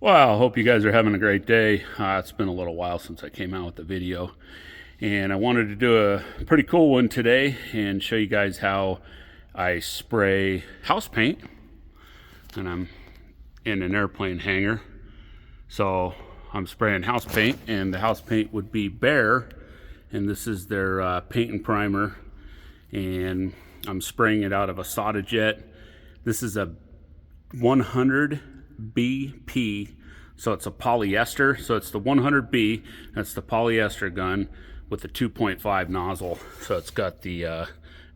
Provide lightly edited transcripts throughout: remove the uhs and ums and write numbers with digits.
Well, I hope you guys are having a great day. It's been a little while since I came out with the video, and I wanted to do a pretty cool one today and show you guys how I spray house paint. And I'm in an airplane hangar, so I'm spraying house paint, and the house paint would be Behr, and this is their paint and primer, and I'm spraying it out of a Sata Jet. This is a 100 BP, so it's a polyester, so it's the 100B, that's the polyester gun with the 2.5 nozzle. So it's got the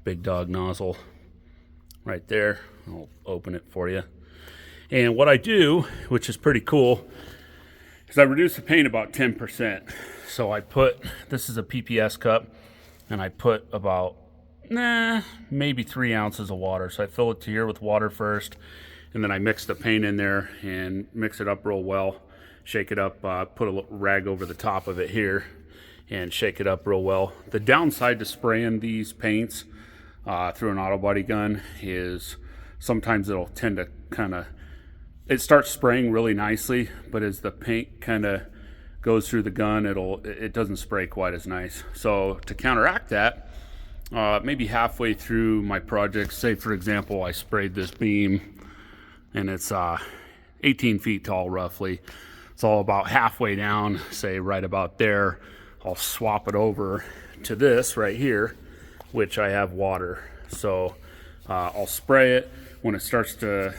big dog nozzle right there. I'll open it for you. And what I do, which is pretty cool, is I reduce the paint about 10%. So I put, this is a PPS cup, and I put about maybe 3 ounces of water. So I fill it to here with water first, and then I mix the paint in there and mix it up real well, shake it up, put a little rag over the top of it here and shake it up real well. The downside to spraying these paints through an auto body gun is sometimes it'll tend to it starts spraying really nicely, but as the paint kind of goes through the gun, it doesn't spray quite as nice. So to counteract that, maybe halfway through my project, say for example I sprayed this beam, and it's 18 feet tall roughly. So about halfway down, say right about there, I'll swap it over to this right here, which I have water. So I'll spray it. When it starts to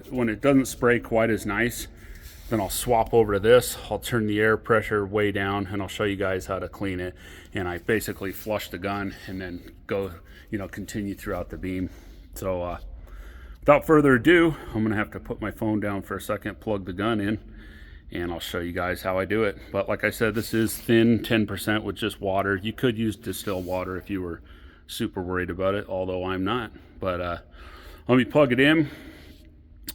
when it doesn't spray quite as nice, then I'll swap over to this. I'll turn the air pressure way down, and I'll show you guys how to clean it. And I basically flush the gun and then go, continue throughout the beam. So without further ado, I'm gonna have to put my phone down for a second, plug the gun in, and I'll show you guys how I do it. But like I said, this is thin 10% with just water. You could use distilled water if you were super worried about it, although I'm not. But let me plug it in.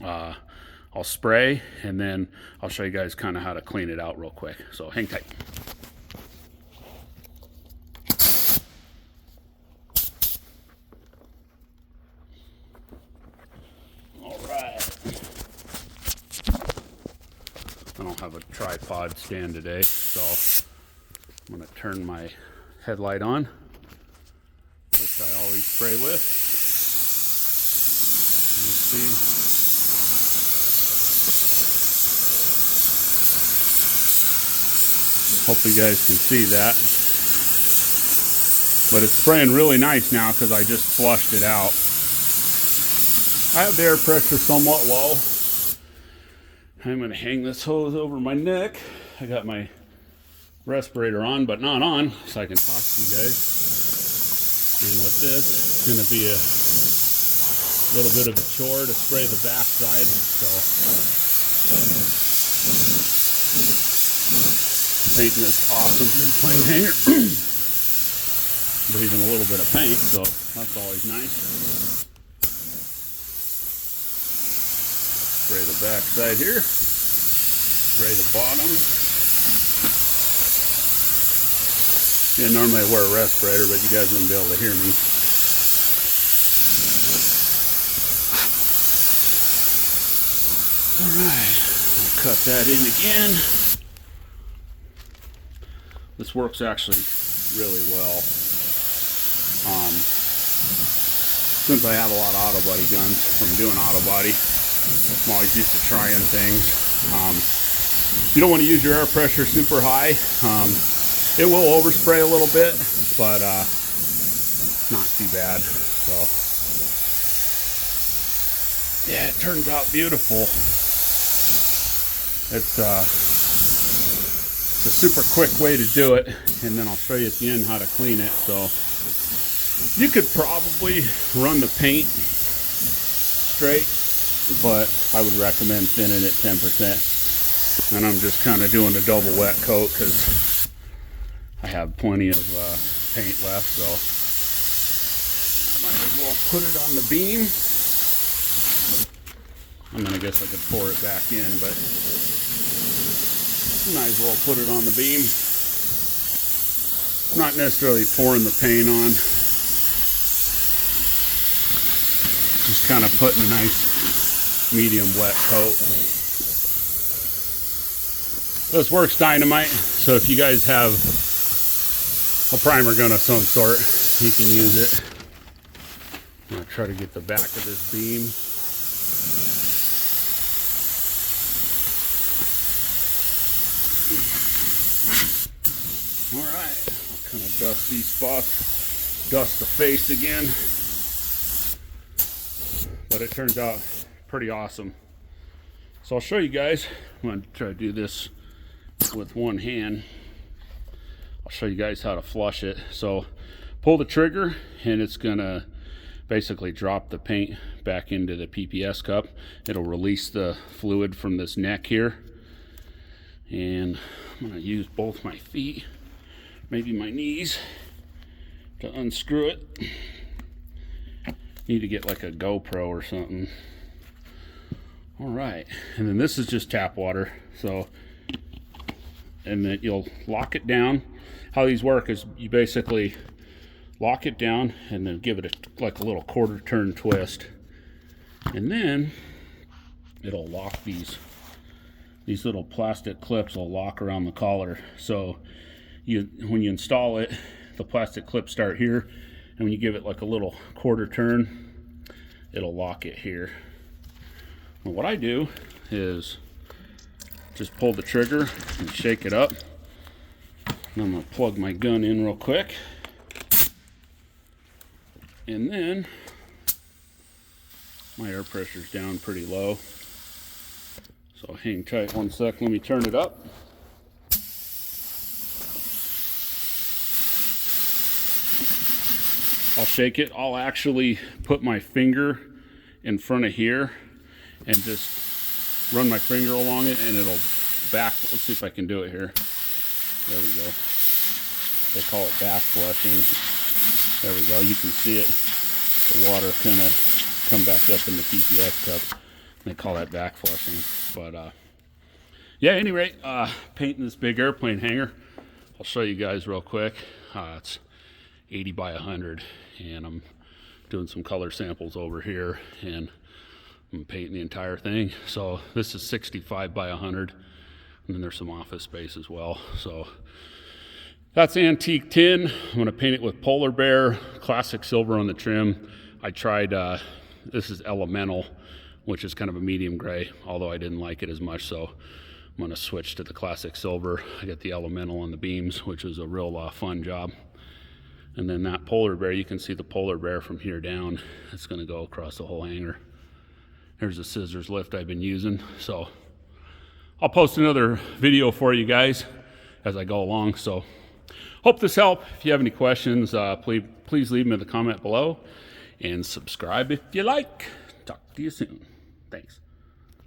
I'll spray, and then I'll show you guys kind of how to clean it out real quick. So hang tight. I don't have a tripod stand today, so I'm going to turn my headlight on, which I always spray with. You see, hopefully you guys can see that. But it's spraying really nice now because I just flushed it out. I have the air pressure somewhat low. I'm going to hang this hose over my neck. I got my respirator on, but not on, so I can talk to you guys. And with this, it's going to be a little bit of a chore to spray the back side. So, painting this awesome airplane hangar. Breathing a little bit of paint, so that's always nice. Spray the back side here, spray the bottom. Yeah, normally I wear a respirator, but you guys wouldn't be able to hear me. Alright, I'll cut that in again. This works actually really well. Since I have a lot of auto body guns from doing auto body, I'm always used to trying things. You don't want to use your air pressure super high. It will overspray a little bit, but not too bad. So yeah, it turns out beautiful. It's a super quick way to do it, and then I'll show you at the end how to clean it. So you could probably run the paint straight, but I would recommend thinning it 10%. And I'm just kind of doing a double wet coat because I have plenty of paint left, so might as well put it on the beam. I guess I could pour it back in, but might as well put it on the beam. Not necessarily pouring the paint on, just kind of putting a nice medium wet coat. This works dynamite, so if you guys have a primer gun of some sort, you can use it. I'm gonna try to get the back of this beam. All right, I'll kind of dust these spots, dust the face again. But it turns out pretty awesome. So I'll show you guys. I'm gonna try to do this with one hand. I'll show you guys how to flush it. So pull the trigger and it's gonna basically drop the paint back into the PPS cup. It'll release the fluid from this neck here. And I'm gonna use both my feet, maybe my knees, to unscrew it. Need to get like a GoPro or something. All right, and then this is just tap water. So, and then you'll lock it down. How these work is you basically lock it down and then give it like a little quarter turn twist. And then it'll lock these little plastic clips will lock around the collar. So when you install it, the plastic clips start here, and when you give it like a little quarter turn, it'll lock it here. And what I do is just pull the trigger and shake it up. And I'm gonna plug my gun in real quick. And then my air pressure's down pretty low. So hang tight one sec, let me turn it up. I'll shake it. I'll actually put my finger in front of here and just run my finger along it, and it'll back. Let's see if I can do it here. There we go. They call it back flushing. There we go. You can see it. The water kind of come back up in the PPS cup. They call that back flushing. But yeah, at any rate, painting this big airplane hangar. I'll show you guys real quick. It's 80 by 100, and I'm doing some color samples over here, and I'm painting the entire thing. So this is 65 by 100, and then there's some office space as well. So that's antique tin. I'm going to paint it with Polar Behr, classic silver on the trim. I tried, this is Elemental, which is kind of a medium gray, although I didn't like it as much, so I'm going to switch to the classic silver. I got the Elemental on the beams, which is a real fun job. And then that Polar Behr, you can see the Polar Behr from here down. It's going to go across the whole hangar. There's a scissors lift I've been using. So I'll post another video for you guys as I go along. So hope this helped. If you have any questions, please leave them in the comment below. And subscribe if you like. Talk to you soon. Thanks.